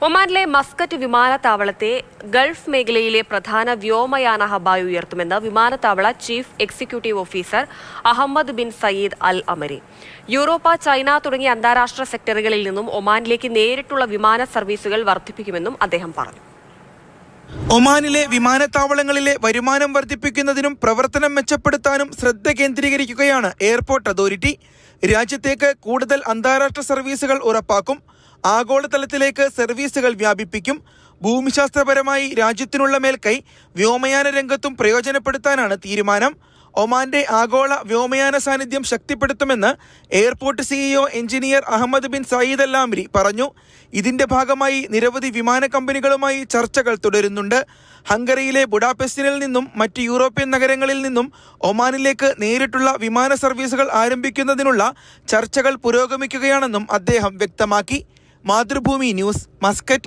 ഒമാനിലെ Muscat വിമാനത്താവളത്തെ Gulf മേഖലയിലെ പ്രധാന വ്യോമയാന ഹബ്ബായി ഉയർത്തുമെന്ന് വിമാനത്താവള chief executive officer Ahmed bin Saeed Al Amri. Europe, China തുടങ്ങിയ അന്താരാഷ്ട്ര സെക്ടറുകളിൽ നിന്നും ഒമാനിലേക്ക് നേരിട്ടുള്ള വിമാന സർവീസുകൾ വർദ്ധിപ്പിക്കുമെന്നും അദ്ദേഹം പറഞ്ഞു. ഒമാനിലെ വിമാനത്താവളങ്ങളിലെ വരുമാനം വർദ്ധിപ്പിക്കുന്നതിനും പ്രവർത്തനം മെച്ചപ്പെടുത്താനും ശ്രദ്ധ കേന്ദ്രീകരിക്കുകയാണ് എയർപോർട്ട് അതോറിറ്റി. രാജ്യത്തേക്ക് കൂടുതൽ അന്താരാഷ്ട്ര സർവീസുകൾ ഉറപ്പാക്കും. ആഗോളതലത്തിലേക്ക് സർവീസുകൾ വ്യാപിപ്പിക്കും. ഭൂമിശാസ്ത്രപരമായി രാജ്യത്തിനുള്ള മേൽക്കൈ വ്യോമയാന രംഗത്തും പ്രയോജനപ്പെടുത്താനാണ് തീരുമാനം. ഒമാന്റെ ആഗോള വ്യോമയാന സാന്നിധ്യം ശക്തിപ്പെടുത്തുമെന്ന് airport CEO engineer Ahmed bin Saeed Al Amri പറഞ്ഞു. ഇതിന്റെ ഭാഗമായി നിരവധി വിമാന കമ്പനികളുമായി ചർച്ചകൾ തുടരുന്നുണ്ട്. ഹംഗറിയിലെ ബുഡാപെസ്റ്റിനിൽ നിന്നും മറ്റ് യൂറോപ്യൻ നഗരങ്ങളിൽ നിന്നും ഒമാനിലേക്ക് നേരിട്ടുള്ള വിമാന സർവീസുകൾ ആരംഭിക്കുന്നതിനുള്ള ചർച്ചകൾ പുരോഗമിക്കുകയാണെന്നും അദ്ദേഹം വ്യക്തമാക്കി. Mathrubhumi news, Muscat.